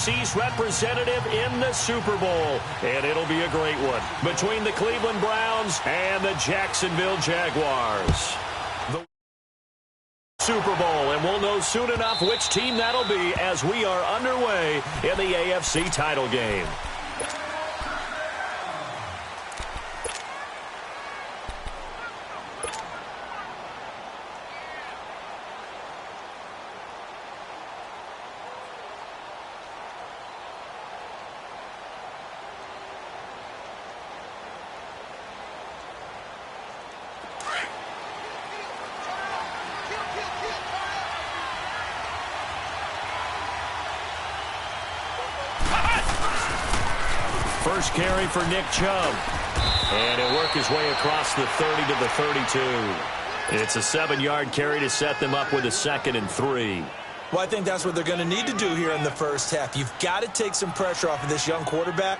AFC's representative in the Super Bowl, and it'll be a great one between the Cleveland Browns and the Jacksonville Jaguars. The Super Bowl, and we'll know soon enough which team that'll be as we are underway in the AFC title game. First carry for Nick Chubb. And he'll work his way across the 30 to the 32. It's a 7-yard carry to set them up with a 2nd and 3. Well, I think that's what they're going to need to do here in the first half. You've got to take some pressure off of this young quarterback,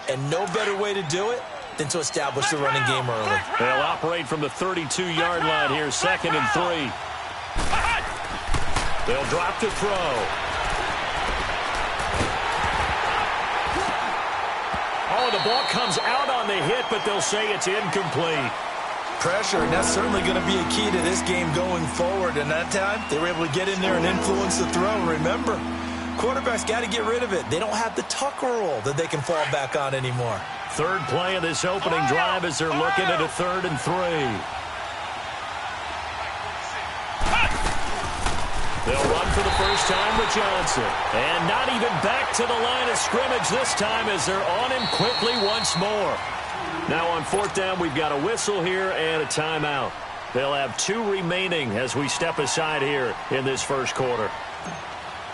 and no better way to do it than to establish the running game early. They'll operate from the 32-yard line here, 2nd and 3. They'll drop to throw. Oh, the ball comes out on the hit, but they'll say it's incomplete. Pressure, and that's certainly going to be a key to this game going forward. And that time, they were able to get in there and influence the throw. Remember, quarterbacks got to get rid of it. They don't have the tuck roll that they can fall back on anymore. Third play of this opening drive as they're looking at a 3rd and 3. They'll run for the first time with Johnson. And not even back to the line of scrimmage this time as they're on him quickly once more. Now on 4th down, we've got a whistle here and a timeout. They'll have 2 remaining as we step aside here in this first quarter.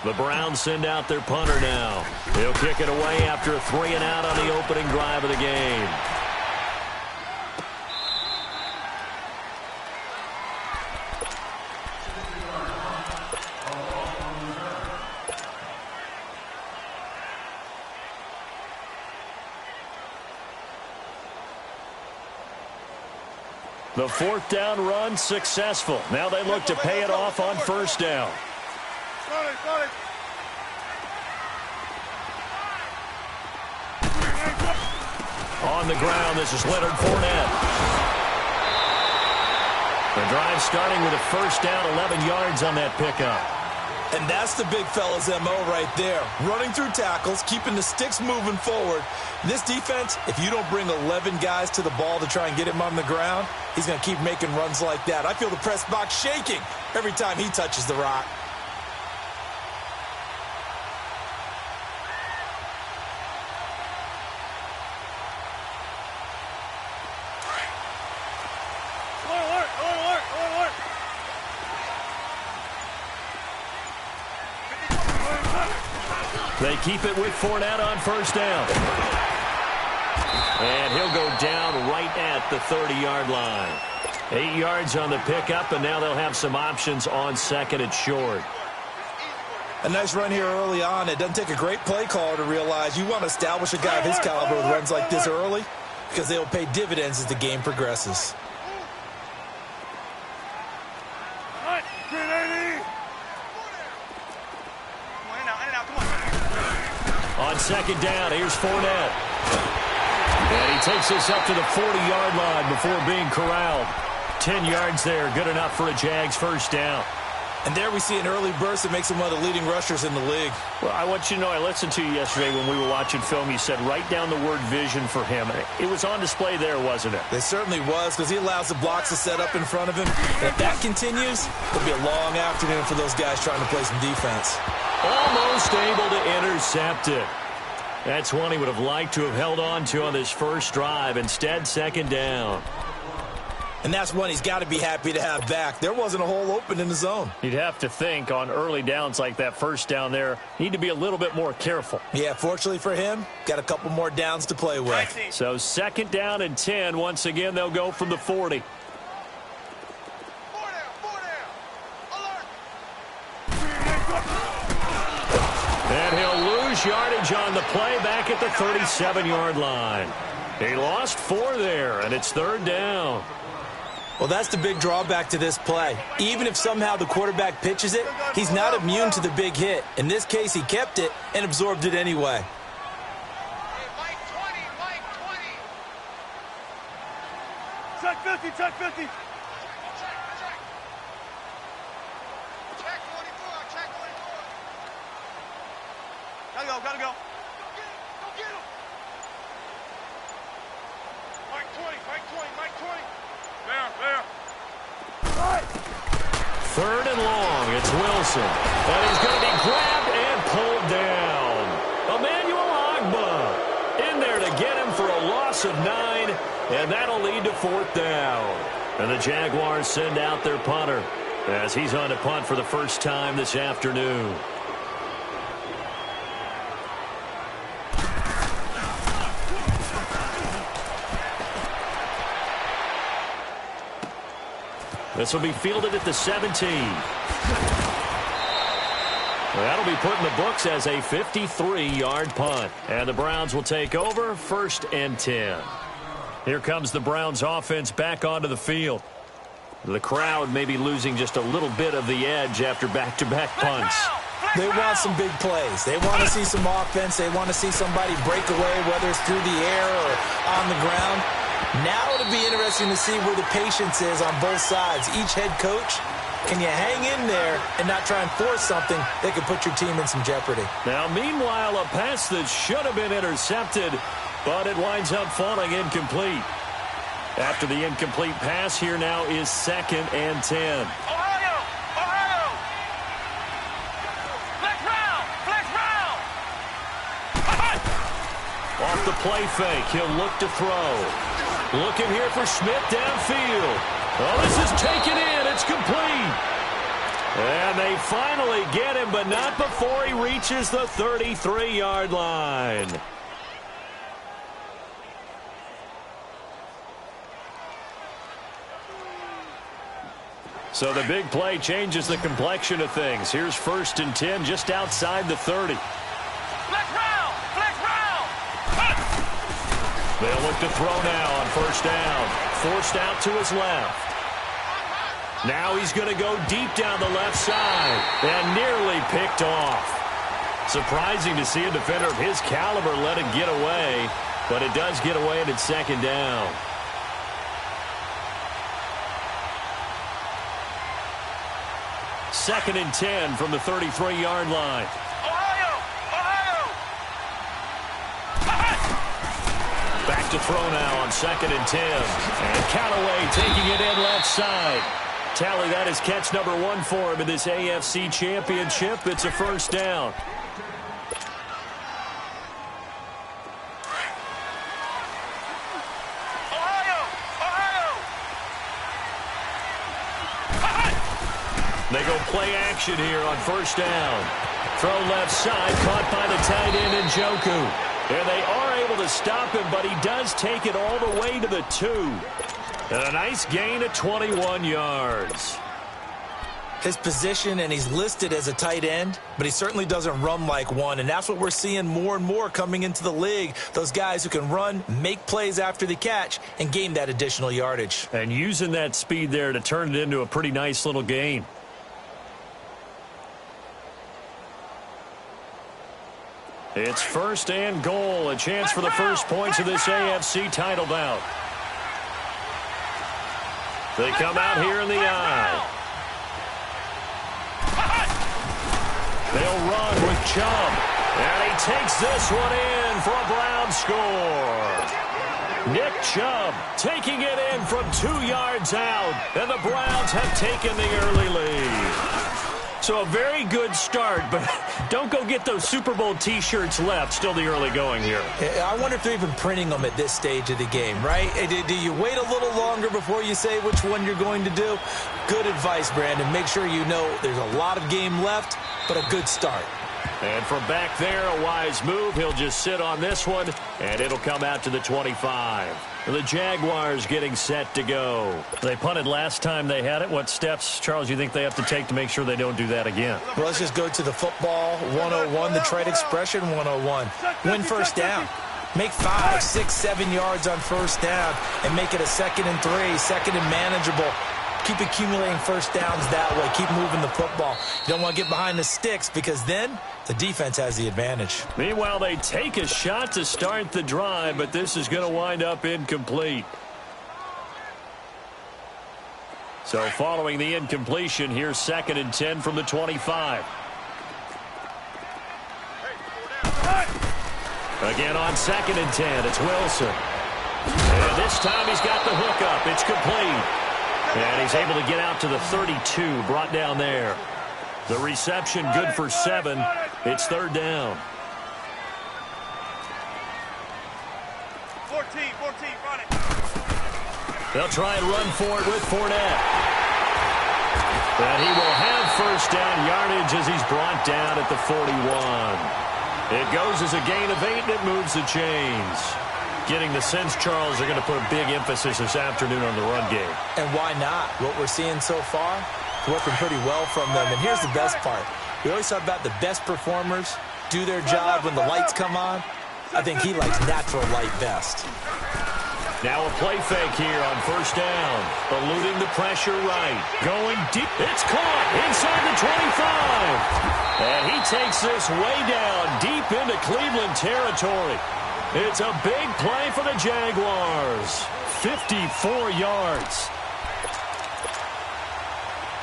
The Browns send out their punter now. He'll kick it away after a 3-and-out on the opening drive of the game. The 4th down run successful. Now they look to pay it off on 1st down. On the ground, this is Leonard Fournette. The drive starting with a 1st down, 11 yards on that pickup. And that's the big fella's MO right there. Running through tackles, keeping the sticks moving forward. This defense, if you don't bring 11 guys to the ball to try and get him on the ground, he's going to keep making runs like that. I feel the press box shaking every time he touches the rock. They keep it with Fournette on 1st down. And he'll go down right at the 30-yard line. 8 yards on the pickup, and now they'll have some options on 2nd and short. A nice run here early on. It doesn't take a great play caller to realize you want to establish a guy of his caliber with runs like this early because they will pay dividends as the game progresses. On 2nd down, here's Fournette. And he takes this up to the 40-yard line before being corralled. 10 yards there, good enough for a Jags 1st down. And there we see an early burst that makes him one of the leading rushers in the league. Well, I want you to know, I listened to you yesterday when we were watching film. You said write down the word vision for him. It was on display there, wasn't it? It certainly was, because he allows the blocks to set up in front of him. And if that continues, it'll be a long afternoon for those guys trying to play some defense. Almost able to intercept it. That's one he would have liked to have held on to on this first drive. Instead, 2nd down. And that's one he's got to be happy to have back. There wasn't a hole open in the zone. You'd have to think on early downs like that 1st down there, need to be a little bit more careful. Yeah, fortunately for him, got a couple more downs to play with. So 2nd down and 10. Once again, they'll go from the 40. And he'll lose yardage on the play back at the 37-yard line. He lost 4 there, and it's 3rd down. Well, that's the big drawback to this play. Even if somehow the quarterback pitches it, he's not immune to the big hit. In this case, he kept it and absorbed it anyway. Check 50, check 50. Check 44, check 44. Gotta go, gotta go. Go get him. Mike 20, Mike 20, Mike 20. There. Third and long, it's Wilson. And he's going to be grabbed and pulled down. Emmanuel Agba in there to get him for a loss of 9, and that'll lead to 4th down. And the Jaguars send out their punter as he's on to punt for the first time this afternoon. This will be fielded at the 17. That'll be put in the books as a 53-yard punt. And the Browns will take over 1st and 10. Here comes the Browns offense back onto the field. The crowd may be losing just a little bit of the edge after back-to-back punts. They want some big plays. They want to see some offense. They want to see somebody break away, whether it's through the air or on the ground. Now it'll be interesting to see where the patience is on both sides. Each head coach, can you hang in there and not try and force something that could put your team in some jeopardy? Now, meanwhile, a pass that should have been intercepted, but it winds up falling incomplete. After the incomplete pass, here now is 2nd and 10. Ohio! Flex round! Off the play fake, he'll look to throw. Looking here for Smith downfield. Oh, this is taken in. It's complete. And they finally get him, but not before he reaches the 33-yard line. So the big play changes the complexion of things. Here's 1st and 10 just outside the 30. Flex round! They'll look to throw now on 1st down. Forced out to his left. Now he's going to go deep down the left side and nearly picked off. Surprising to see a defender of his caliber let it get away, but it does get away and it's 2nd down. Second and 10 from the 33-yard line. Back to throw now on 2nd and 10. And Callaway taking it in left side. Tally, that is catch number 1 for him in this AFC Championship. It's a 1st down. They go play action here on 1st down. Throw left side, caught by the tight end Njoku. And they are able to stop him, but he does take it all the way to the 2. And a nice gain of 21 yards. His position, and he's listed as a tight end, but he certainly doesn't run like one. And that's what we're seeing more and more coming into the league. Those guys who can run, make plays after the catch, and gain that additional yardage. And using that speed there to turn it into a pretty nice little gain. It's 1st and goal, a chance for the first points of this AFC title bout. They come out here in the eye. They'll run with Chubb. And he takes this one in for a Brown score. Nick Chubb taking it in from 2 yards out. And the Browns have taken the early lead. So a very good start, but don't go get those Super Bowl T-shirts left. Still the early going here. I wonder if they're even printing them at this stage of the game, right? Do you wait a little longer before you say which one you're going to do? Good advice, Brandon. Make sure you know there's a lot of game left, but a good start. And from back there, a wise move. He'll just sit on this one, and it'll come out to the 25. The Jaguars getting set to go. They punted last time they had it. What steps, Charles, you think they have to take to make sure they don't do that again? Well, let's just go to the football 101, the trite expression 101. Win 1st down. Make 5, 6, 7 yards on first down and make it a 2nd and 3, 2nd and manageable. Keep accumulating first downs that way. Keep moving the football. You don't want to get behind the sticks because then the defense has the advantage. Meanwhile, they take a shot to start the drive, but this is going to wind up incomplete. So following the incompletion, here's 2nd and 10 from the 25. Again on 2nd and 10, it's Wilson. And this time he's got the hook up. It's complete. And he's able to get out to the 32, brought down there. The reception good for 7. It's 3rd down. 14, run it. They'll try and run for it with Fournette. And he will have first down yardage as he's brought down at the 41. It goes as a gain of 8, and it moves the chains. Getting the sense, Charles, they're going to put a big emphasis this afternoon on the run game. And why not? What we're seeing so far, working pretty well from them. And here's the best part. We always talk about the best performers do their job when the lights come on. I think he likes natural light best. Now a play fake here on first down. Eluding the pressure right. Going deep. It's caught inside the 25. And he takes this way down deep into Cleveland territory. It's a big play for the Jaguars. 54 yards.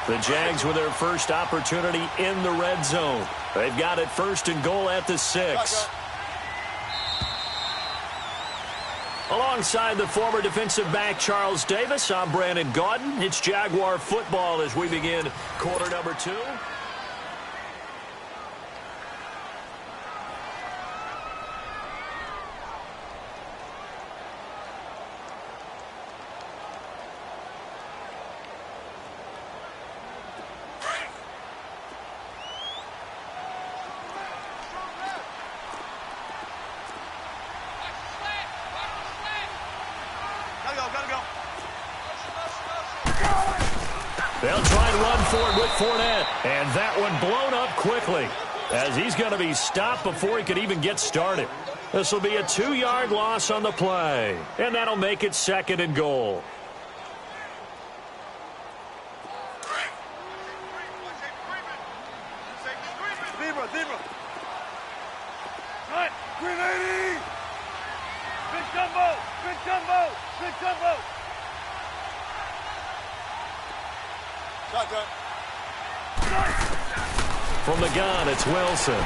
The Jags with their first opportunity in the red zone. They've got it 1st and goal at the 6. Alongside the former defensive back Charles Davis, I'm Brandon Gaudin. It's Jaguar football as we begin quarter number 2. They'll try and run for it with Fournette. And that one blown up quickly as he's going to be stopped before he could even get started. This will be a 2-yard loss on the play. And that'll make it 2nd and goal. Zebra. Cut. Green 80. Big jumbo. From the gun, it's Wilson.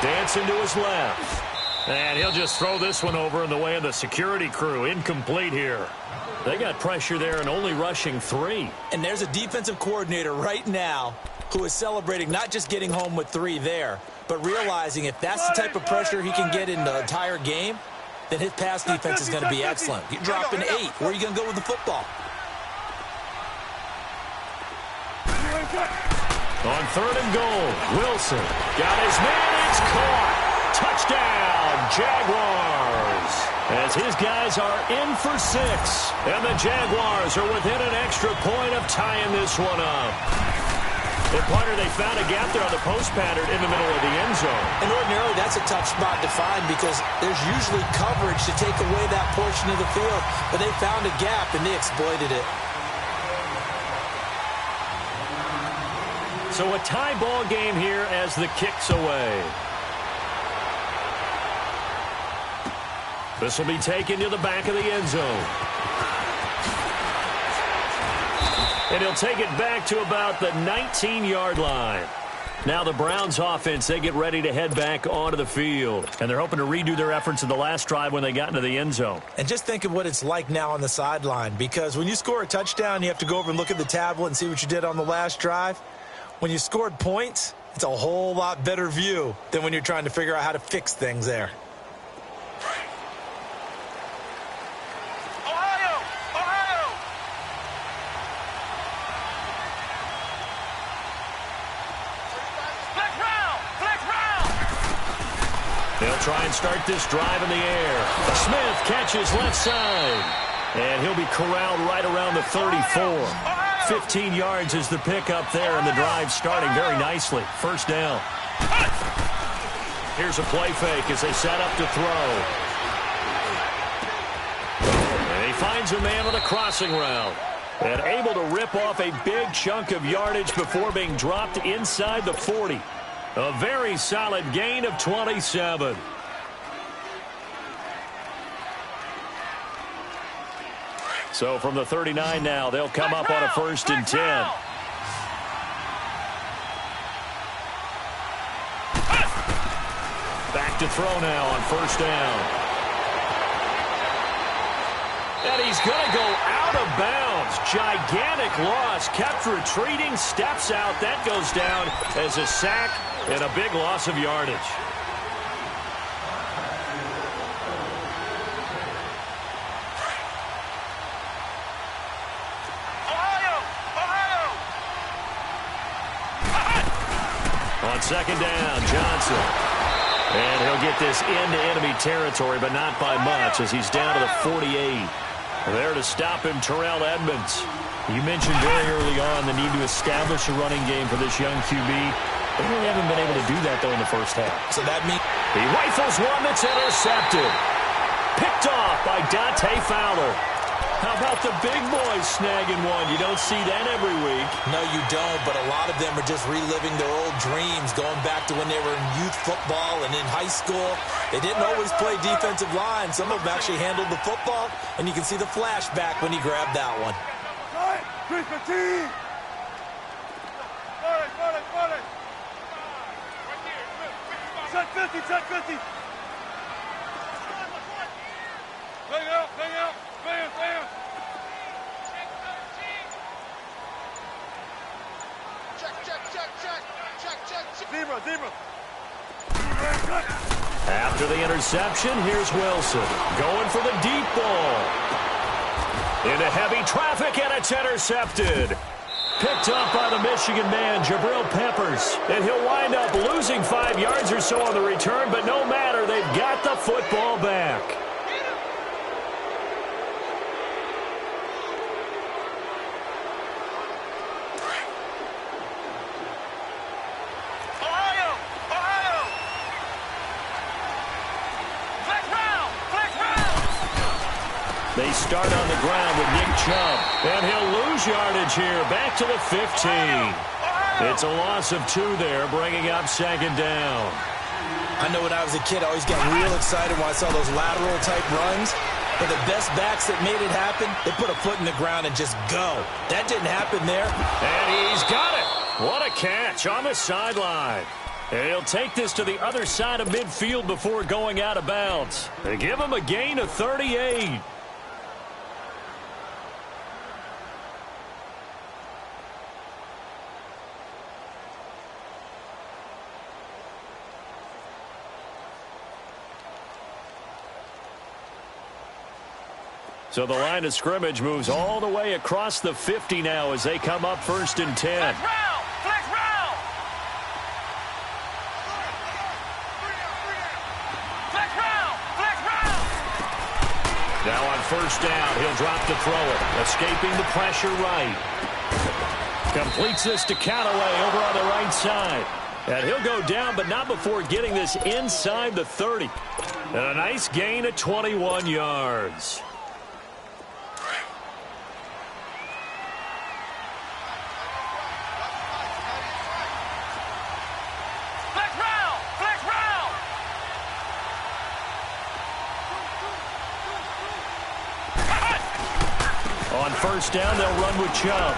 Dancing to his left. And he'll just throw this one over in the way of the security crew. Incomplete here. They got pressure there and only rushing 3. And there's a defensive coordinator right now who is celebrating not just getting home with 3 there, but realizing if that's the type of pressure he can get in the entire game, then his pass defense is going to be excellent. You're dropping 8. Where are you going to go with the football? On 3rd and goal, Wilson got his man. It's caught. Touchdown, Jaguars. As his guys are in for 6. And the Jaguars are within an extra point of tying this one up. The punter, they found a gap there on the post pattern in the middle of the end zone. And ordinarily, that's a tough spot to find because there's usually coverage to take away that portion of the field. But they found a gap, and they exploited it. So a tie ball game here as the kick's away. This will be taken to the back of the end zone. And he'll take it back to about the 19-yard line. Now the Browns offense, they get ready to head back onto the field. And they're hoping to redo their efforts in the last drive when they got into the end zone. And just think of what it's like now on the sideline. Because when you score a touchdown, you have to go over and look at the tablet and see what you did on the last drive. When you scored points, it's a whole lot better view than when you're trying to figure out how to fix things there. They'll try and start this drive in the air. Smith catches left side. And he'll be corralled right around the 34. 15 yards is the pickup there, and the drive starting very nicely. First down. Here's a play fake as they set up to throw. And he finds a man on a crossing route. And able to rip off a big chunk of yardage before being dropped inside the 40. A very solid gain of 27. So from the 39 now, they'll come up on a 1st and 10. Back to throw now on 1st down. And he's going to go out of bounds. Gigantic loss. Kept retreating. Steps out. That goes down as a sack and a big loss of yardage. On 2nd down, Johnson. And he'll get this into enemy territory, but not by much as he's down to the 48. There to stop him, Terrell Edmonds. You mentioned very early on the need to establish a running game for this young QB. They really haven't been able to do that, though, in the first half. So that means he rifles one that's intercepted. Picked off by Dante Fowler. How about the big boys snagging one? You don't see that every week. No, you don't, but a lot of them are just reliving their old dreams, going back to when they were in youth football and in high school. They didn't always play defensive line. Some of them actually handled the football, and you can see the flashback when he grabbed that one. Check 50, check 50. Bang out, bang out. Bam, bam. Check. Zebra. After the interception, here's Wilson. Going for the deep ball. Into heavy traffic, and it's intercepted. Picked up by the Michigan man, Jabril Peppers. And he'll wind up losing 5 yards or so on the return, but no matter, they've got the football back. They start on the ground with Nick Chubb. And he'll lose yardage here. Back to the 15. It's a loss of 2 there, bringing up 2nd down. I know when I was a kid, I always got real excited when I saw those lateral-type runs. But the best backs that made it happen, they put a foot in the ground and just go. That didn't happen there. And he's got it. What a catch on the sideline. And he'll take this to the other side of midfield before going out of bounds. They give him a gain of 38. So the line of scrimmage moves all the way across the 50 now as they come up 1st and 10. Flex round. Now on 1st down, he'll drop to throw it. Escaping the pressure right. Completes this to Callaway over on the right side. And he'll go down, but not before getting this inside the 30. And a nice gain of 21 yards. On 1st down, they'll run with Chubb.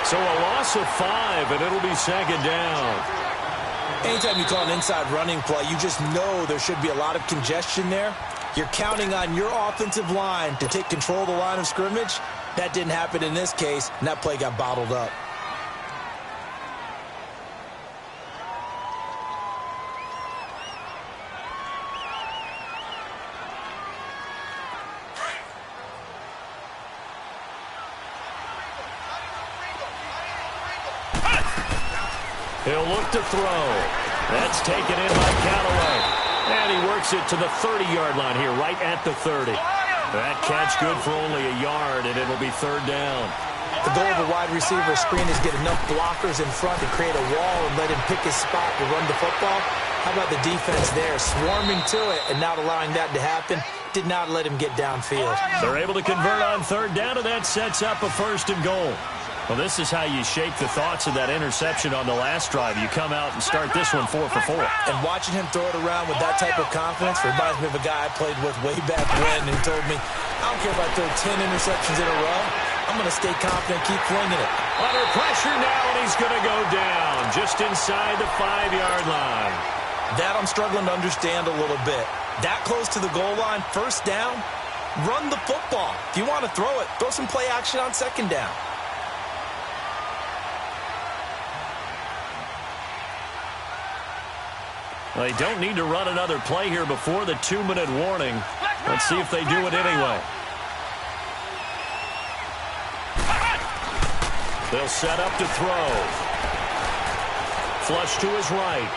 So a loss of 5, and it'll be 2nd down. Anytime you call an inside running play, you just know there should be a lot of congestion there. You're counting on your offensive line to take control of the line of scrimmage. That didn't happen in this case, and that play got bottled up. He'll look to throw. That's taken in by Callaway. And he works it to the 30-yard line here, right at the 30. That catch good for only a yard, and it'll be 3rd down. The goal of a wide receiver screen is get enough blockers in front to create a wall and let him pick his spot to run the football. How about the defense there, swarming to it and not allowing that to happen? Did not let him get downfield. They're able to convert on third down, and that sets up a 1st and goal. Well, this is how you shake the thoughts of that interception on the last drive. You come out and start this one 4 for 4. And watching him throw it around with that type of confidence reminds me of a guy I played with way back when and told me, I don't care if I throw 10 interceptions in a row. I'm going to stay confident, keep flinging it. Under pressure now, and he's going to go down just inside the 5-yard line. That I'm struggling to understand a little bit. That close to the goal line, 1st down, run the football. If you want to throw it, throw some play action on 2nd down. They don't need to run another play here before the 2-minute warning. Let's see if they do it anyway. They'll set up to throw. Flush to his right.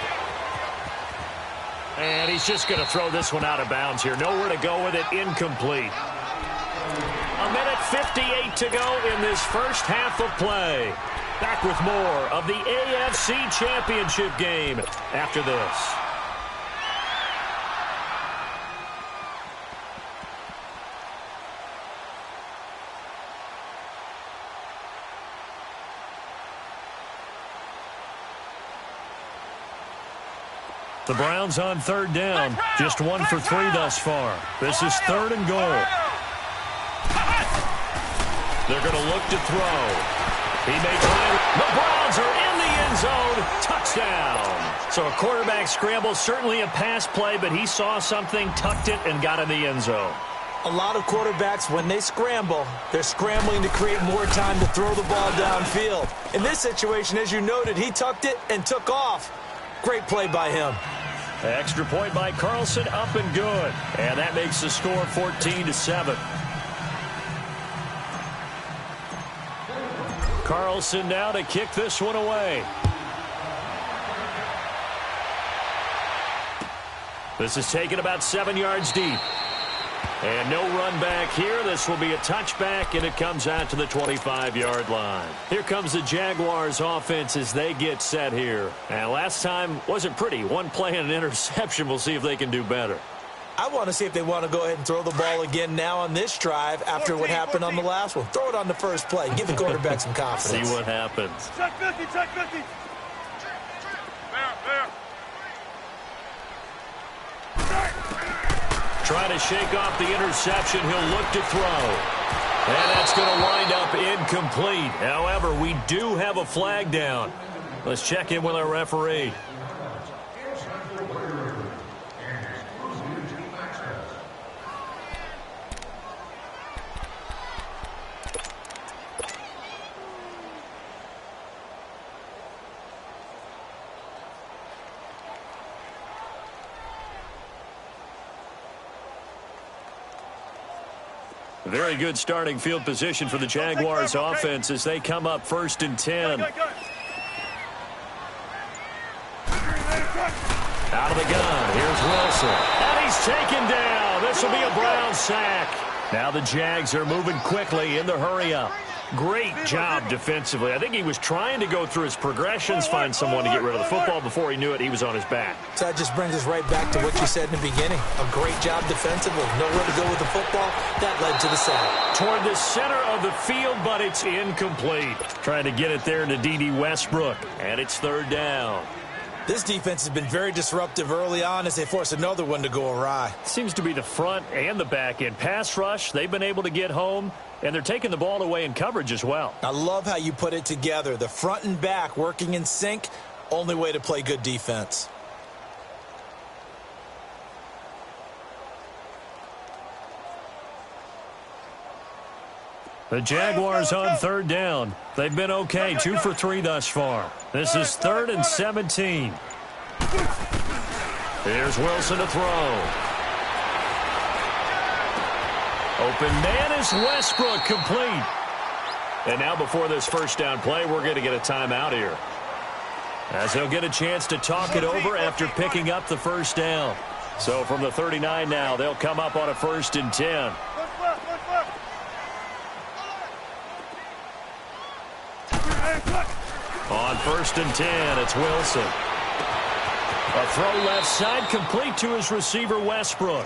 And he's just going to throw this one out of bounds here. Nowhere to go with it. Incomplete. 1:58 to go in this first half of play. Back with more of the AFC Championship game after this. The Browns on third down, just 1 for 3 thus far. This is 3rd and goal. They're going to look to throw. He may try. The Browns are in the end zone. Touchdown. So a quarterback scramble, certainly a pass play, but he saw something, tucked it, and got in the end zone. A lot of quarterbacks, when they scramble, they're scrambling to create more time to throw the ball downfield. In this situation, as you noted, he tucked it and took off. Great play by him. Extra point by Carlson, up and good. And that makes the score 14-7. Carlson now to kick this one away. This is taken about 7 yards deep. And no run back here. This will be a touchback, and it comes out to the 25-yard line. Here comes the Jaguars offense as they get set here. And last time wasn't pretty. One play and an interception. We'll see if they can do better. I want to see if they want to go ahead and throw the ball again now on this drive after what happened on the last one. Throw it on the first play. Give the quarterback some confidence. See what happens. Check 50, check 50. There. Trying to shake off the interception. He'll look to throw. And that's going to wind up incomplete. However, we do have a flag down. Let's check in with our referee. Very good starting field position for the Jaguars offense as they come up 1st and 10. Out of the gun, here's Wilson. And he's taken down. This will be a Brown sack. Now the Jags are moving quickly in the hurry-up. Great job defensively. I think he was trying to go through his progressions, find someone to get rid of the football. Before he knew it, he was on his back. So that just brings us right back to what you said in the beginning. A great job defensively. Nowhere to go with the football. That led to the sack. Toward the center of the field, but it's incomplete. Trying to get it there to D.D. Westbrook, and it's 3rd down. This defense has been very disruptive early on as they force another one to go awry. Seems to be the front and the back end. Pass rush, they've been able to get home, and they're taking the ball away in coverage as well. I love how you put it together. The front and back working in sync, only way to play good defense. The Jaguars on 3rd down. They've been okay, 2 for 3 thus far. This is 3rd and 17. Here's Wilson to throw. Open man is Westbrook, complete. And now before this 1st down play, we're going to get a timeout here, as they'll get a chance to talk it over after picking up the 1st down. So from the 39 now, they'll come up on a 1st and 10. On 1st and 10, it's Wilson. A throw left side, complete to his receiver, Westbrook.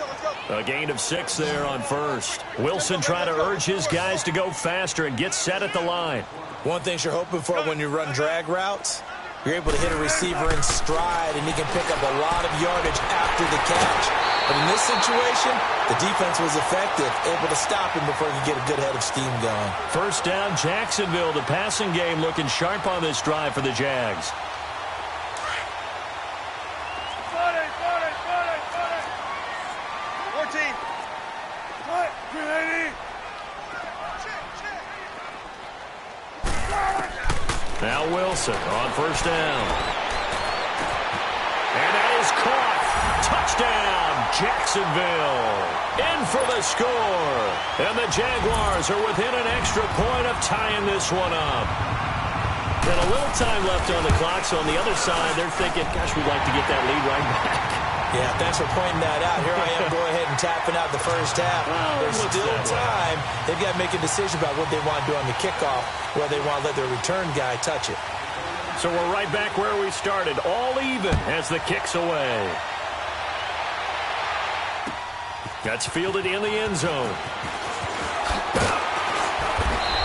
A gain of 6 there on first. Wilson trying to urge his guys to go faster and get set at the line. One thing you're hoping for when you run drag routes, you're able to hit a receiver in stride, and he can pick up a lot of yardage after the catch. But in this situation, the defense was effective, able to stop him before he could get a good head of steam going. First down, Jacksonville. The passing game looking sharp on this drive for the Jags. 14. What? 380. Now Wilson on first down. And that is caught. Touchdown, Jacksonville. In for the score. And the Jaguars are within an extra point of tying this one up. And a little time left on the clock, so on the other side, they're thinking, gosh, we'd like to get that lead right back. Yeah, thanks for pointing that out. Here I am going ahead and tapping out the first half. There's still time. They've got to make a decision about what they want to do on the kickoff, whether they want to let their return guy touch it. So we're right back where we started, all even as the kick's away. That's fielded in the end zone.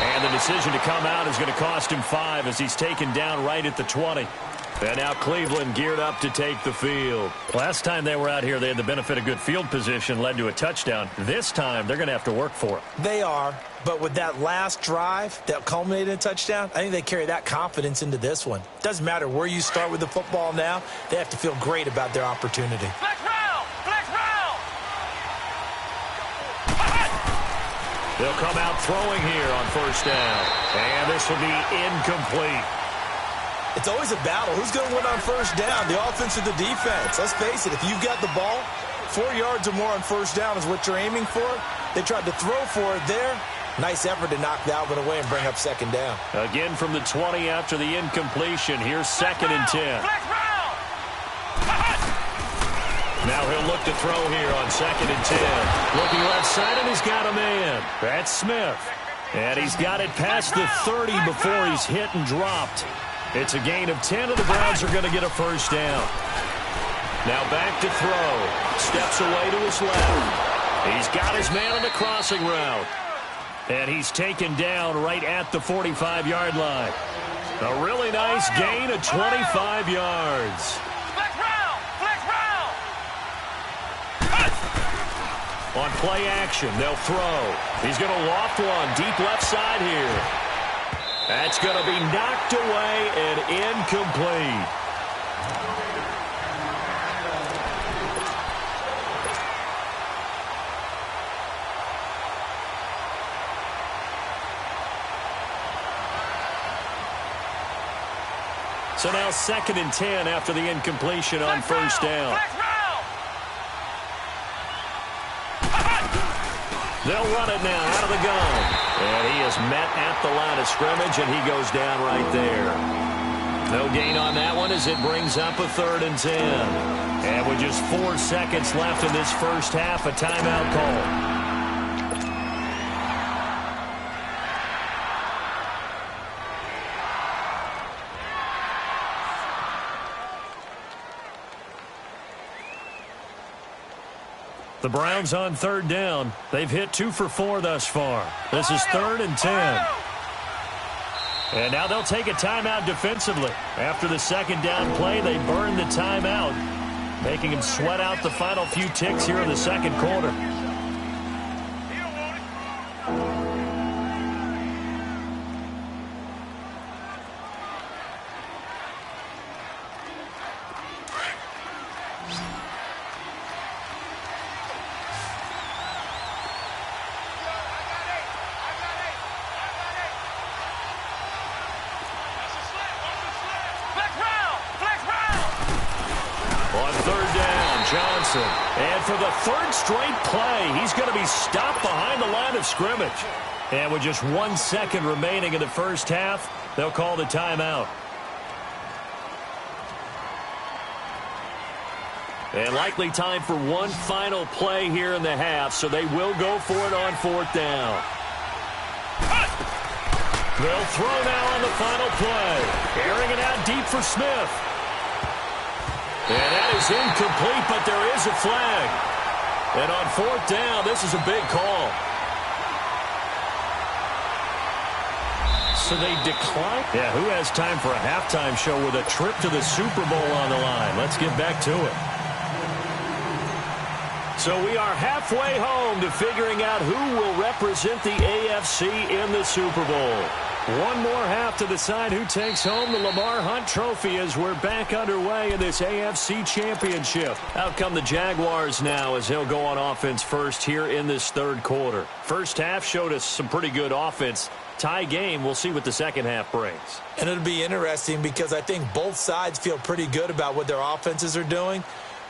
And the decision to come out is going to cost him 5 as he's taken down right at the 20. And now Cleveland geared up to take the field. Last time they were out here, they had the benefit of good field position, led to a touchdown. This time, they're going to have to work for it. They are, but with that last drive that culminated in a touchdown, I think they carry that confidence into this one. Doesn't matter where you start with the football now, they have to feel great about their opportunity. Flex round! Flex round! They'll come out throwing here on first down. And this will be incomplete. It's always a battle. Who's going to win on first down, the offense or the defense? Let's face it, if you've got the ball, 4 yards or more on first down is what you're aiming for. They tried to throw for it there. Nice effort to knock that one away and bring up second down. Again from the 20 after the incompletion. Here's 2nd and 10. Now he'll look to throw here on 2nd and 10. Looking left side, and he's got a man. That's Smith. And he's got it past the 30 before he's hit and dropped. It's a gain of 10, and the Browns are going to get a first down. Now back to throw. Steps away to his left. He's got his man on the crossing route. And he's taken down right at the 45-yard line. A really nice gain of 25 yards. Flex round! Flex round! On play action, they'll throw. He's going to loft one deep left side here. That's going to be knocked away and incomplete. So now 2nd and 10 after the incompletion on first down. They'll run it now out of the gun. And he is met at the line of scrimmage, and he goes down right there. No gain on that one as it brings up a 3rd and 10. And with just 4 seconds left in this first half, a timeout call. The Browns on 3rd down. They've hit 2 for 4 thus far. This is 3rd and 10. And now they'll take a timeout defensively. After the 2nd down play, they burn the timeout, making him sweat out the final few ticks here in the 2nd quarter. And for the 3rd straight play, he's going to be stopped behind the line of scrimmage. And with just 1 second remaining in the first half, they'll call the timeout. And likely time for one final play here in the half, so they will go for it on 4th down. They'll throw now on the final play. Airing it out deep for Smith. And that It's incomplete, but there is a flag. And on fourth down, this is a big call. So they decline. Yeah, who has time for a halftime show with a trip to the Super Bowl on the line? Let's get back to it. So we are halfway home to figuring out who will represent the AFC in the Super Bowl. One more half to decide who takes home the Lamar Hunt Trophy as we're back underway in this AFC Championship. Out come the Jaguars now as they'll go on offense first here in this third quarter. First half showed us some pretty good offense. Tie game, we'll see what the second half brings. And it'll be interesting because I think both sides feel pretty good about what their offenses are doing.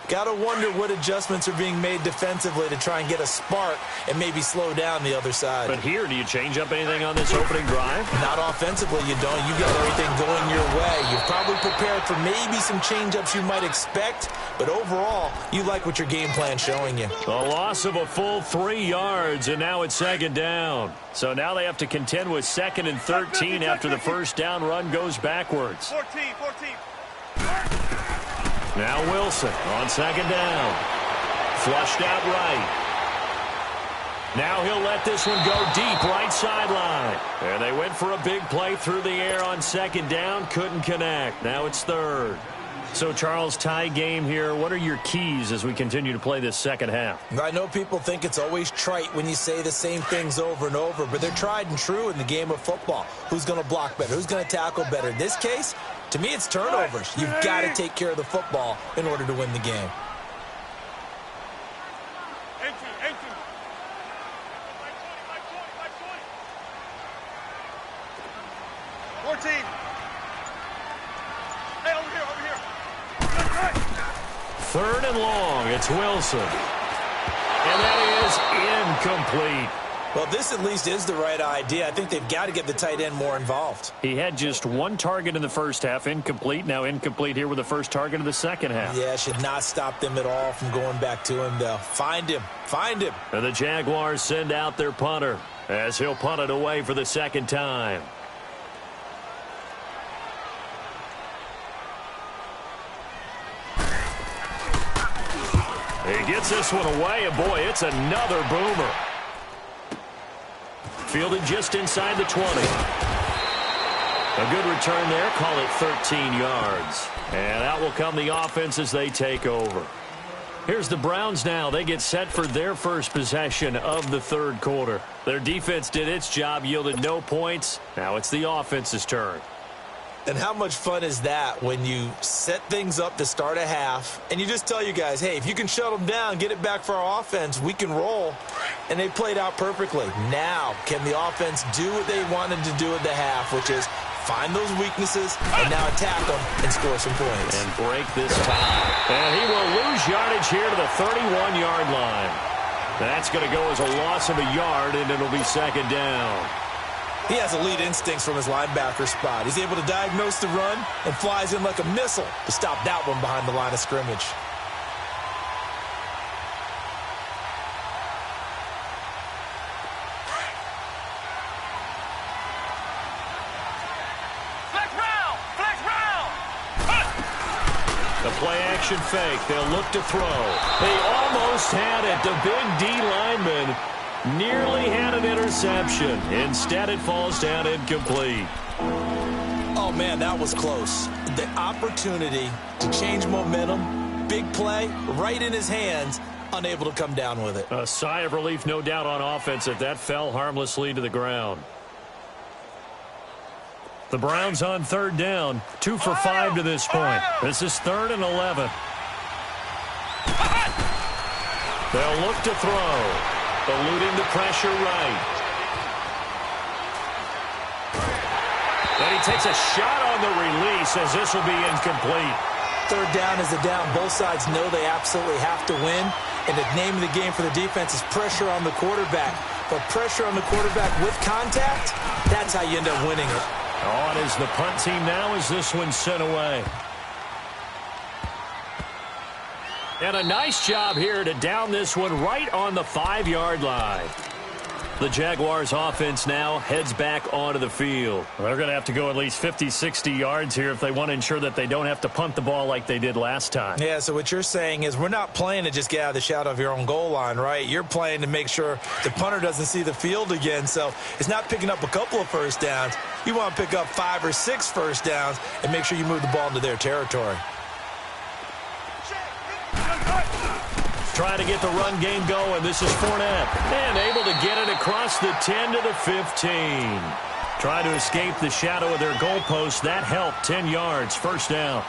Got to wonder what adjustments are being made defensively to try and get a spark and maybe slow down the other side. But here, do you change up anything on this opening drive? Not offensively, you don't. You got everything going your way. You've probably prepared for maybe some change-ups you might expect, but overall, you like what your game plan's showing you. A loss of a full 3 yards, and now it's second down. So now they have to contend with 2nd and 13 after the first down run goes backwards. 14. Now Wilson on second down. Flushed out right. Now he'll let this one go deep right sideline. And they went for a big play through the air on second down. Couldn't connect. Now it's third. So, Charles, tie game here. What are your keys as we continue to play this second half? I know people think it's always trite when you say the same things over and over, but they're tried and true in the game of football. Who's going to block better? Who's going to tackle better? In this case, to me, it's turnovers. You've got to take care of the football in order to win the game. 14. Hey, over here. Third and long. It's Wilson. And that is incomplete. Well, this at least is the right idea. I think they've got to get the tight end more involved. He had just one target in the first half, incomplete. Now incomplete here with the first target of the second half. Yeah, should not stop them at all from going back to him, though. Find him. And the Jaguars send out their punter as he'll punt it away for the second time. He gets this one away, and boy, it's another boomer. Fielded just inside the 20. A good return there. Call it 13 yards. And out will come the offense as they take over. Here's the Browns now. They get set for their first possession of the third quarter. Their defense did its job, yielded no points. Now it's the offense's turn. And how much fun is that when you set things up to start a half and you just tell you guys, hey, if you can shut them down, get it back for our offense, we can roll. And they played out perfectly. Now, can the offense do what they wanted to do at the half, which is find those weaknesses and now attack them and score some points. And break this tie. And he will lose yardage here to the 31-yard line. That's going to go as a loss of a yard, and it'll be second down. He has elite instincts from his linebacker spot. He's able to diagnose the run and flies in like a missile to stop that one behind the line of scrimmage. The play-action fake. They'll look to throw. They almost had it. The big D lineman nearly had an interception. Instead, it falls down incomplete. Oh, man, that was close. The opportunity to change momentum, big play, right in his hands, unable to come down with it. A sigh of relief, no doubt, on offense if that fell harmlessly to the ground. The Browns on third down, 2 for 5 to this point. This is 3rd and 11. They'll look to throw. Eluding the pressure right. And he takes a shot on the release as this will be incomplete. Third down is a down. Both sides know they absolutely have to win. And the name of the game for the defense is pressure on the quarterback. But pressure on the quarterback with contact, that's how you end up winning it. On is the punt team now as this one's sent away. And a nice job here to down this one right on the 5-yard line. The Jaguars offense now heads back onto the field. They're going to have to go at least 50, 60 yards here if they want to ensure that they don't have to punt the ball like they did last time. Yeah, so what you're saying is we're not playing to just get out of the shadow of your own goal line, right? You're playing to make sure the punter doesn't see the field again. So it's not picking up a couple of first downs. You want to pick up 5 or 6 first downs and make sure you move the ball into their territory. Trying to get the run game going. This is Fournette. And able to get it across the 10 to the 15. Trying to escape the shadow of their goalpost. That helped. 10 yards. First down.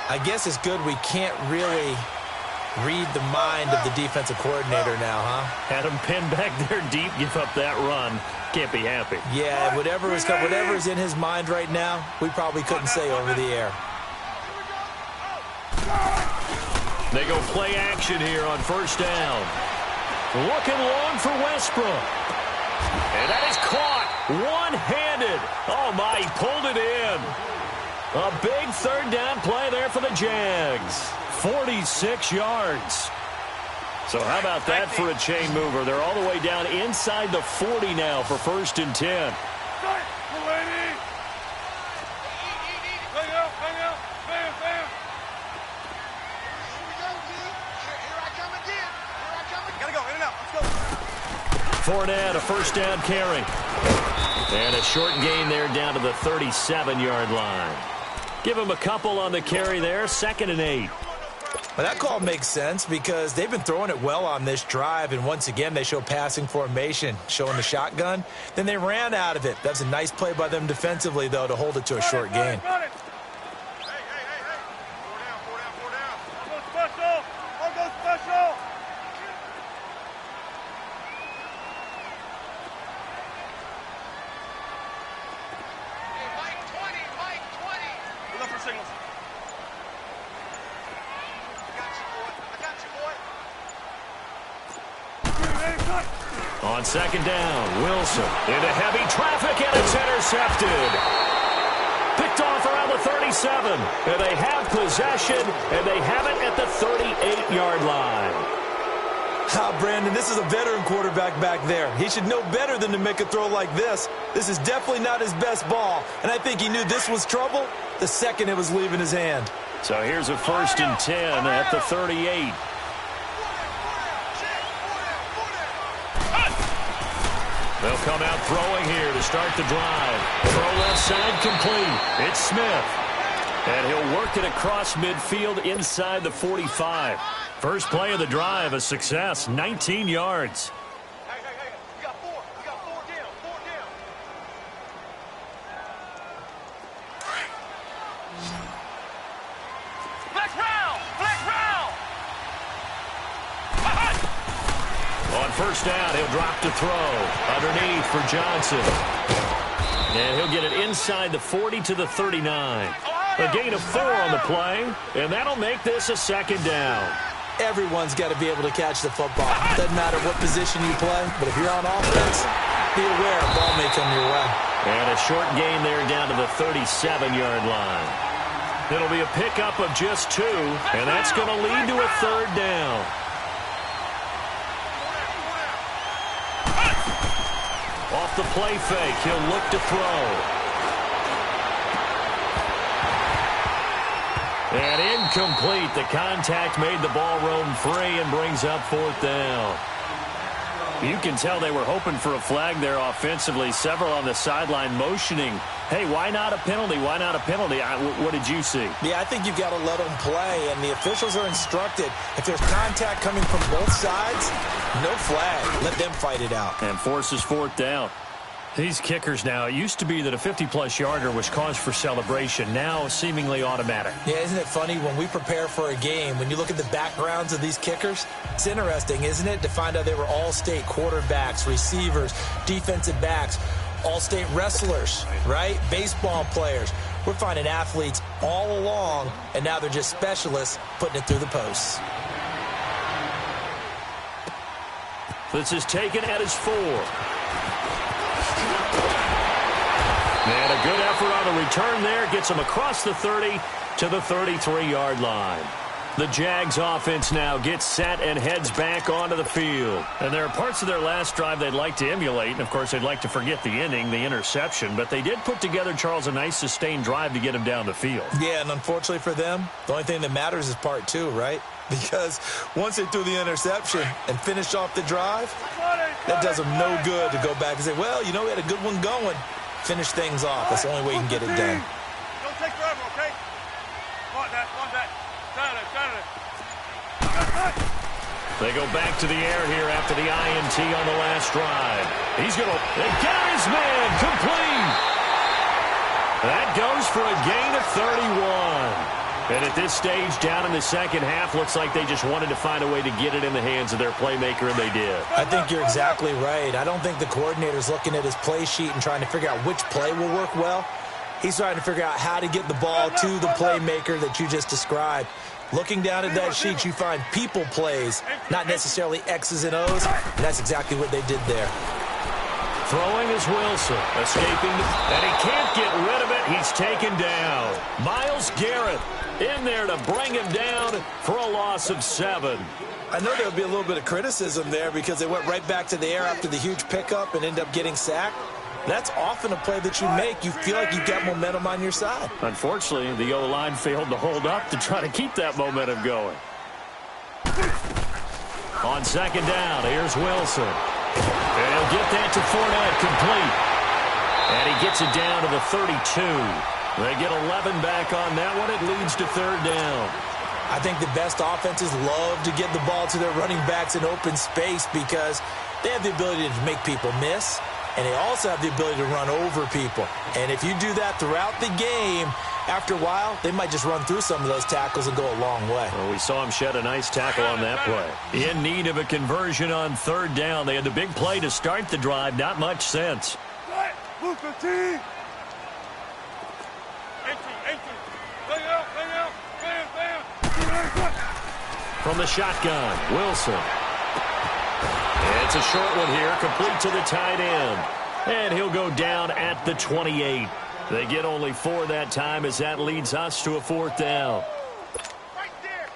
I guess it's good we can't really read the mind of the defensive coordinator now, huh? Had him pinned back there deep. Give up that run. Can't be happy. Yeah, whatever is in his mind right now, we probably couldn't say over the air. They go play action here on first down. Looking long for Westbrook. And that is caught one-handed. Oh, my, he pulled it in. A big third down play there for the Jags. 46 yards. So how about that for a chain mover? They're all the way down inside the 40 now for first and 10. Fournette, a first down carry. And a short gain there down to the 37-yard line. Give him a couple on the carry there. 2nd and 8. Well, that call makes sense because they've been throwing it well on this drive, and once again they show passing formation, showing the shotgun. Then they ran out of it. That's a nice play by them defensively, though, to hold it to a short gain. On 2nd down, Wilson into heavy traffic, and it's intercepted. Picked off around the 37. And they have possession, and they have it at the 38-yard line. Brandon, this is a veteran quarterback back there. He should know better than to make a throw like this. This is definitely not his best ball, and I think he knew this was trouble the second it was leaving his hand. So here's a 1st and 10 at the 38. They'll come out throwing here to start the drive. Throw left side complete. It's Smith. And he'll work it across midfield inside the 45. First play of the drive, a success, 19 yards. Hey, we got 4. We got 4 down. 4 down. Flex round. On first down, he'll drop to throw. Underneath for Johnson. And he'll get it inside the 40 to the 39. A gain of 4 on the play, and that'll make this a 2nd down. Everyone's got to be able to catch the football. Doesn't matter what position you play, but if you're on offense, be aware a ball may come your way. And a short gain there down to the 37-yard line. It'll be a pickup of just 2, and that's going to lead to a 3rd down. Off the play fake, he'll look to throw. And incomplete. The contact made the ball roam free and brings up 4th down. You can tell they were hoping for a flag there offensively. Several on the sideline motioning, hey, why not a penalty? Why not a penalty? What did you see? Yeah, I think you've got to let them play, and the officials are instructed. If there's contact coming from both sides, no flag. Let them fight it out. And forces 4th down. These kickers now, it used to be that a 50-plus yarder was cause for celebration. Now seemingly automatic. Yeah, isn't it funny when we prepare for a game, when you look at the backgrounds of these kickers, it's interesting, isn't it, to find out they were all-state quarterbacks, receivers, defensive backs, all-state wrestlers, right? Baseball players. We're finding athletes all along, and now they're just specialists putting it through the posts. This is taken at his 4. And a good effort on the return there. Gets him across the 30 to the 33-yard line. The Jags offense now gets set and heads back onto the field. And there are parts of their last drive they'd like to emulate, and of course they'd like to forget the inning, the interception, but they did put together, Charles, a nice sustained drive to get him down the field. Yeah, and unfortunately for them, the only thing that matters is part two, right? Because once they threw the interception and finished off the drive, that does them no good to go back and say, well, you know, we had a good one going. Finish things off. That's the only way you can get it done. Don't take forever, okay? Want that. Saturday. They go back to the air here after the INT on the last drive. They got his man complete. That goes for a gain of 31. And at this stage, down in the second half, looks like they just wanted to find a way to get it in the hands of their playmaker, and they did. I think you're exactly right. I don't think the coordinator's looking at his play sheet and trying to figure out which play will work well. He's trying to figure out how to get the ball to the playmaker that you just described. Looking down at that sheet, you find people plays, not necessarily X's and O's, and that's exactly what they did there. Throwing is Wilson, escaping, and he can't get rid of it. He's taken down. Myles Garrett in there to bring him down for a loss of 7. I know there'll be a little bit of criticism there because they went right back to the air after the huge pickup and ended up getting sacked. That's often a play that you make. You feel like you've got momentum on your side. Unfortunately, the O-line failed to hold up to try to keep that momentum going. On second down, here's Wilson. And he'll get that to Fournette, complete. And he gets it down to the 32. They get 11 back on that one. It leads to third down. I think the best offenses love to get the ball to their running backs in open space because they have the ability to make people miss, and they also have the ability to run over people. And if you do that throughout the game, after a while, they might just run through some of those tackles and go a long way. Well, we saw him shed a nice tackle on that play. In need of a conversion on third down. They had the big play to start the drive. Not much sense. From the shotgun, Wilson. And it's a short one here, complete to the tight end. And he'll go down at the 28. They get only 4 that time as that leads us to a fourth down.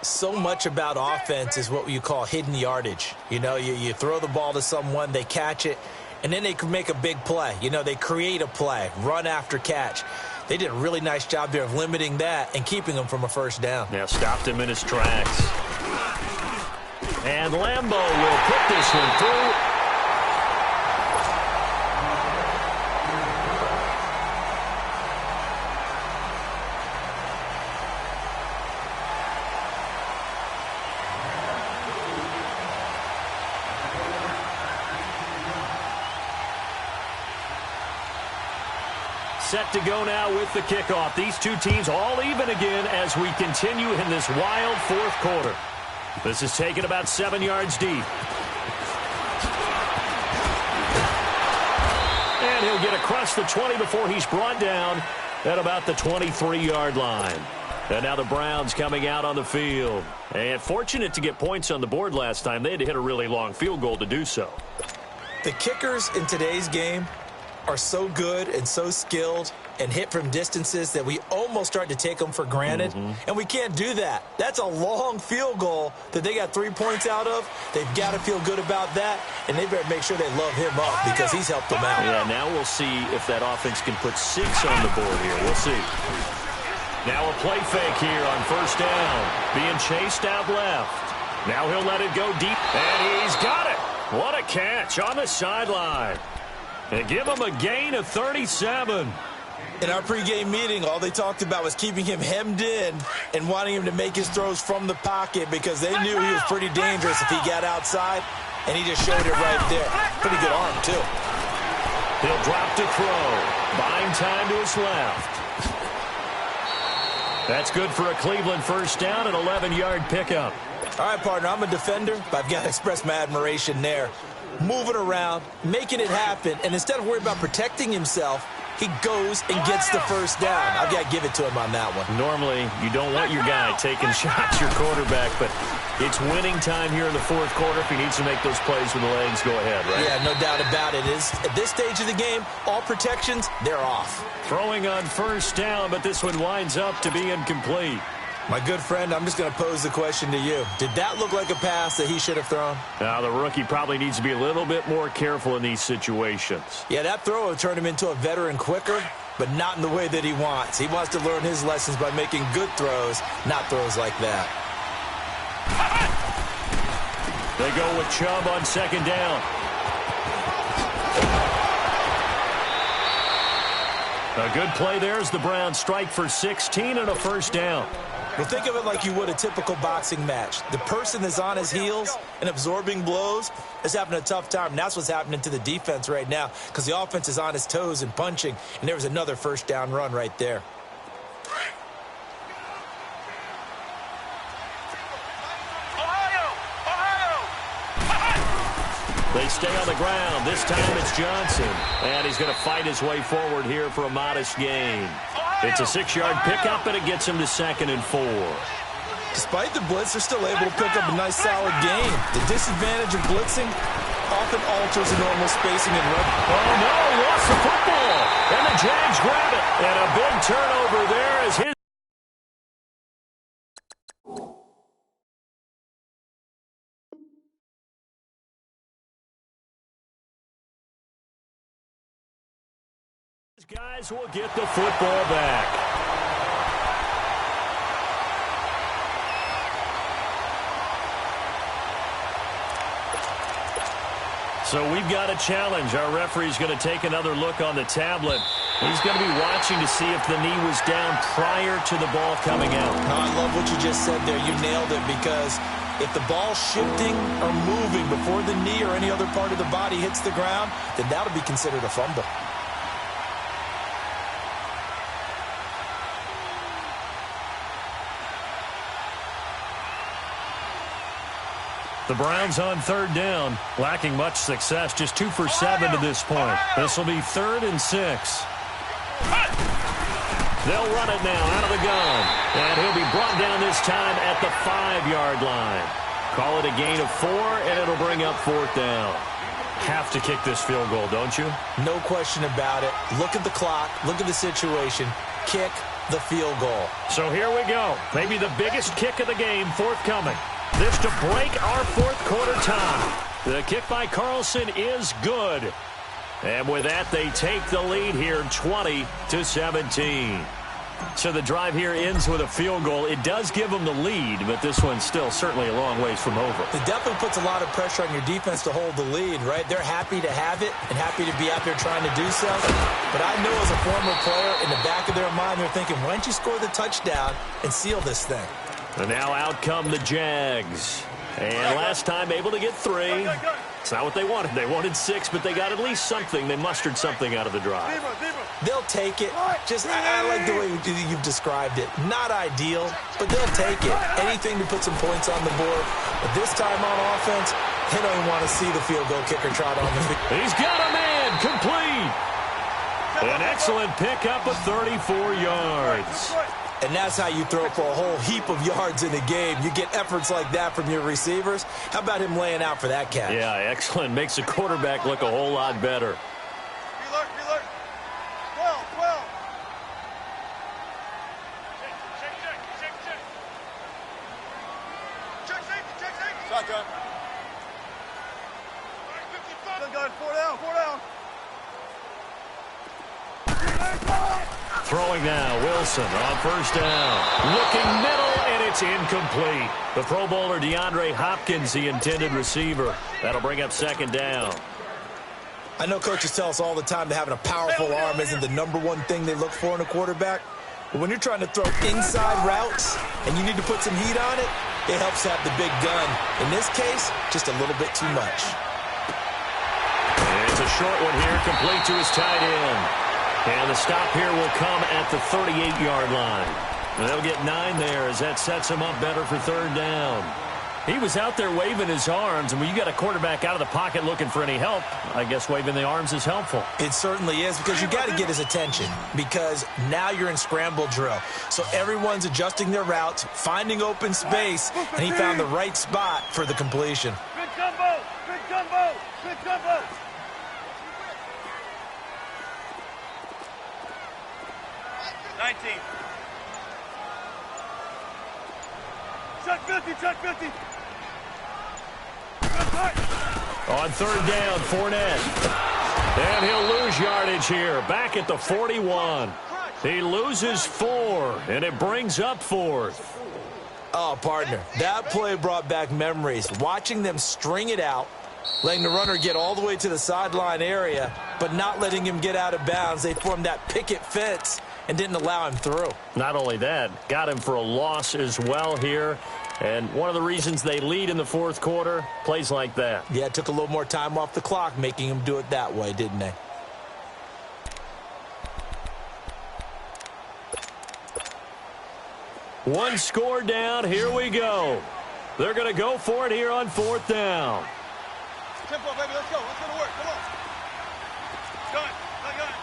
So much about offense is what you call hidden yardage. You know, you throw the ball to someone, they catch it, and then they can make a big play. You know, they create a play, run after catch. They did a really nice job there of limiting that and keeping him from a first down. Yeah, stopped him in his tracks. And Lambeau will put this one through. Set to go now with the kickoff. These two teams all even again as we continue in this wild fourth quarter. This is taken about 7 yards deep. And he'll get across the 20 before he's brought down at about the 23-yard line. And now the Browns coming out on the field. And fortunate to get points on the board last time. They had to hit a really long field goal to do so. The kickers in today's game are so good and so skilled and hit from distances that we almost start to take them for granted. And we can't do that. That's a long field goal that they got 3 points out of. They've got to feel good about that, and they better make sure they love him up because he's helped them out. Yeah, now we'll see if that offense can put 6 on the board here. We'll see. Now a play fake here on first down. Being chased out left. Now he'll let it go deep, and he's got it. What a catch on the sideline. And give him a gain of 37. In our pregame meeting, all they talked about was keeping him hemmed in and wanting him to make his throws from the pocket because they knew he was pretty dangerous if he got outside, and he just showed it right there. Pretty good arm, too. He'll drop to throw. Buying time to his left. That's good for a Cleveland first down, an 11-yard pickup. All right, partner, I'm a defender, but I've got to express my admiration there. Moving around, making it happen, and instead of worrying about protecting himself, he goes and gets the first down. I've got to give it to him on that one. Normally, you don't want your guy taking shots, your quarterback, but it's winning time here in the fourth quarter. If he needs to make those plays with the legs, go ahead, right? Yeah, no doubt about it. At this stage of the game, all protections, they're off. Throwing on first down, but this one winds up to be incomplete. My good friend, I'm just going to pose the question to you. Did that look like a pass that he should have thrown? Now, the rookie probably needs to be a little bit more careful in these situations. Yeah, that throw will turn him into a veteran quicker, but not in the way that he wants. He wants to learn his lessons by making good throws, not throws like that. They go with Chubb on second down. A good play there as the Browns strike for 16 and a first down. Well, think of it like you would a typical boxing match. The person that's on his heels and absorbing blows is having a tough time. And that's what's happening to the defense right now because the offense is on his toes and punching. And there was another first down run right there. They stay on the ground. This time it's Johnson. And he's going to fight his way forward here for a modest gain. It's a 6-yard pickup, and it gets him to 2nd and 4. Despite the blitz, they're still able to pick up a nice, solid gain. The disadvantage of blitzing often alters the normal spacing and run. Oh, no, he lost the football. And the Jags grab it. And a big turnover there as his... Guys will get the football back. So we've got a challenge. Our referee's going to take another look on the tablet. He's going to be watching to see if the knee was down prior to the ball coming out. I love what you just said there. You nailed it because if the ball's shifting or moving before the knee or any other part of the body hits the ground, then that'll be considered a fumble. The Browns on third down, lacking much success, just 2 for 7 to this point. This will be 3rd and 6. They'll run it now out of the gun, and he'll be brought down this time at the 5-yard line. Call it a gain of 4, and it'll bring up 4th down. Have to kick this field goal, don't you? No question about it. Look at the clock. Look at the situation. Kick the field goal. So here we go. Maybe the biggest kick of the game forthcoming. This to break our 4th quarter tie. The kick by Carlson is good. And with that, they take the lead here 20-17. So the drive here ends with a field goal. It does give them the lead, but this one's still certainly a long ways from over. It definitely puts a lot of pressure on your defense to hold the lead, right? They're happy to have it and happy to be out there trying to do so. But I know as a former player, in the back of their mind, they're thinking, why don't you score the touchdown and seal this thing? And now out come the Jags. And last time able to get 3. It's not what they wanted. They wanted 6, but they got at least something. They mustered something out of the drive. They'll take it. I like the way you've described it. Not ideal, but they'll take it. Anything to put some points on the board. But this time on offense, they don't even want to see the field goal kicker trot on the field. He's got a man complete. An excellent pickup of 34 yards. And that's how you throw for a whole heap of yards in a game. You get efforts like that from your receivers. How about him laying out for that catch? Yeah, excellent. Makes the quarterback look a whole lot better. Reload. 12. Check safety. Shotgun. Good guys, 4 down. Throwing now, Wilson on first down. Looking middle, and it's incomplete. The Pro Bowler DeAndre Hopkins, the intended receiver. That'll bring up 2nd down. I know coaches tell us all the time that having a powerful arm isn't the #1 thing they look for in a quarterback. But when you're trying to throw inside routes and you need to put some heat on it, it helps to have the big gun. In this case, just a little bit too much. And it's a short one here, complete to his tight end. And the stop here will come at the 38-yard line. And they'll get 9 there as that sets him up better for 3rd down. He was out there waving his arms, and when you got a quarterback out of the pocket looking for any help, I guess waving the arms is helpful. It certainly is, because you got to get his attention, because now you're in scramble drill. So everyone's adjusting their routes, finding open space, and he found the right spot for the completion. Good combo. 19. Check 50, check 50. On third down, Fournette. And he'll lose yardage here, back at the 41. He loses 4, and it brings up 4th. Oh, partner, that play brought back memories. Watching them string it out, letting the runner get all the way to the sideline area, but not letting him get out of bounds. They formed that picket fence and didn't allow him through. Not only that, got him for a loss as well here. And one of the reasons they lead in the fourth quarter, plays like that. Yeah, it took a little more time off the clock, making him do it that way, didn't they? One score down, here we go. They're going to go for it here on fourth down. Tempo, baby, let's go. Let's go to work. Come on. Gun. Let gun.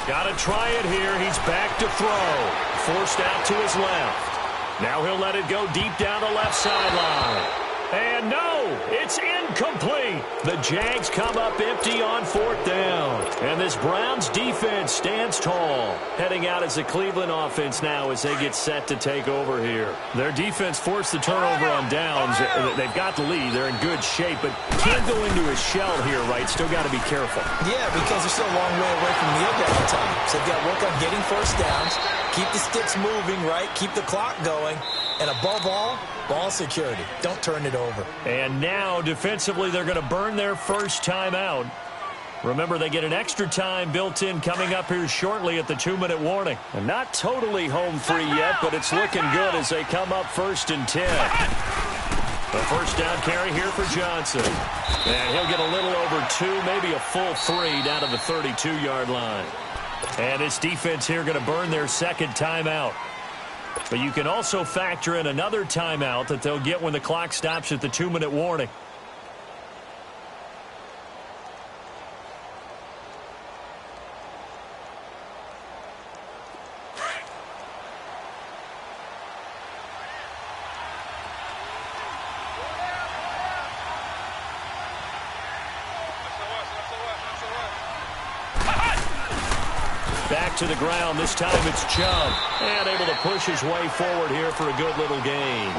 Got to try it here. He's back to throw. Forced out to his left. Now he'll let it go deep down the left sideline. And no, it's incomplete. The Jags come up empty on fourth down. And this Browns defense stands tall. Heading out as the Cleveland offense now as they get set to take over here. Their defense forced the turnover on downs. They've got the lead. They're in good shape, but can't go into a shell here, right? Still got to be careful. Yeah, because they're still a long way away from the end at the time. So they've got to work on getting first downs, keep the sticks moving, right? Keep the clock going. And above all, ball security. Don't turn it over. And now, defensively, they're going to burn their first timeout. Remember, they get an extra time built in coming up here shortly at the 2-minute warning. And not totally home free yet, but it's looking good as they come up 1st and 10. The first down carry here for Johnson. And he'll get a little over 2, maybe a full 3 down to the 32-yard line. And this defense here going to burn their second timeout. But you can also factor in another timeout that they'll get when the clock stops at the 2-minute warning. Back to the ground. This time it's Chubb. And able to push his way forward here for a good little gain.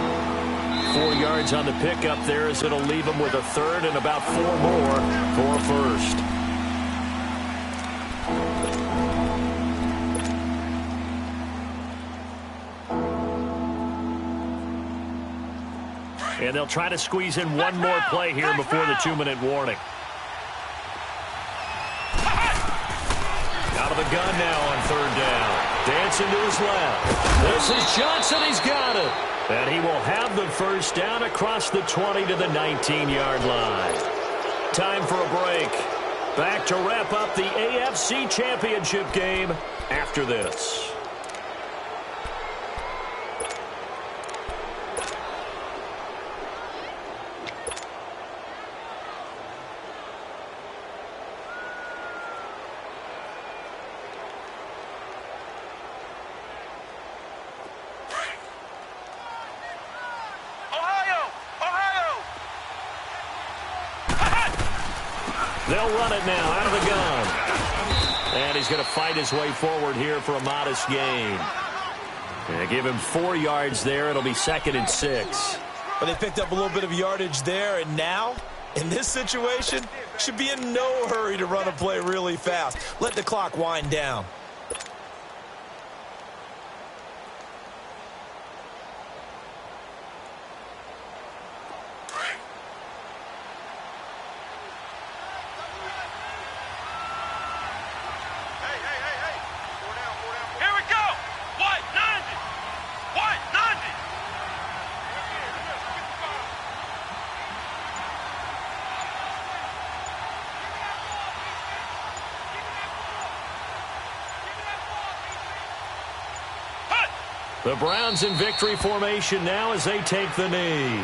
4 yards on the pickup there as it'll leave him with a third and about 4 more for a first. And they'll try to squeeze in one more play here before the 2-minute warning. Out of the gun now on third down. Dancing to his left. This is Johnson. He's got it. And he will have the first down across the 20 to the 19-yard line. Time for a break. Back to wrap up the AFC Championship game after this. They'll run it now out of the gun. And he's going to fight his way forward here for a modest gain. And give him 4 yards there. It'll be 2nd and 6. But they picked up a little bit of yardage there, and now, in this situation, should be in no hurry to run a play really fast. Let the clock wind down. The Browns in victory formation now as they take the knee.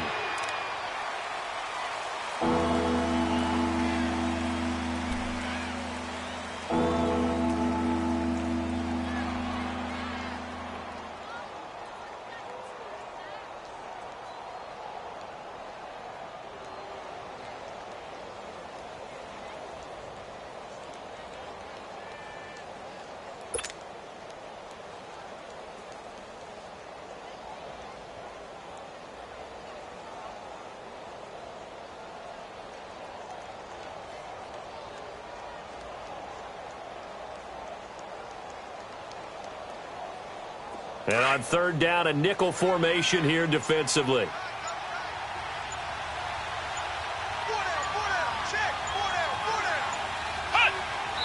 And on third down, a nickel formation here defensively.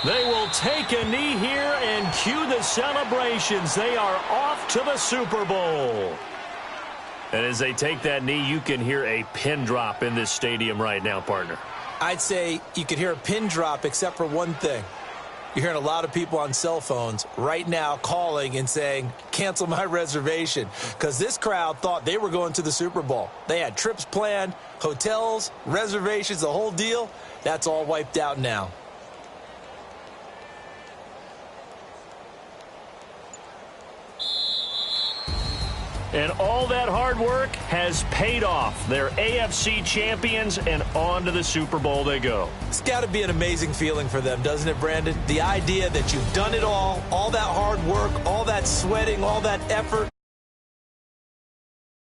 They will take a knee here and cue the celebrations. They are off to the Super Bowl. And as they take that knee, you can hear a pin drop in this stadium right now, partner. I'd say you could hear a pin drop except for one thing. You're hearing a lot of people on cell phones right now calling and saying, cancel my reservation, because this crowd thought they were going to the Super Bowl. They had trips planned, hotels, reservations, the whole deal. That's all wiped out now. And all that hard work has paid off. They're AFC champions, and on to the Super Bowl they go. It's got to be an amazing feeling for them, doesn't it, Brandon? The idea that you've done it all that hard work, all that sweating, all that effort.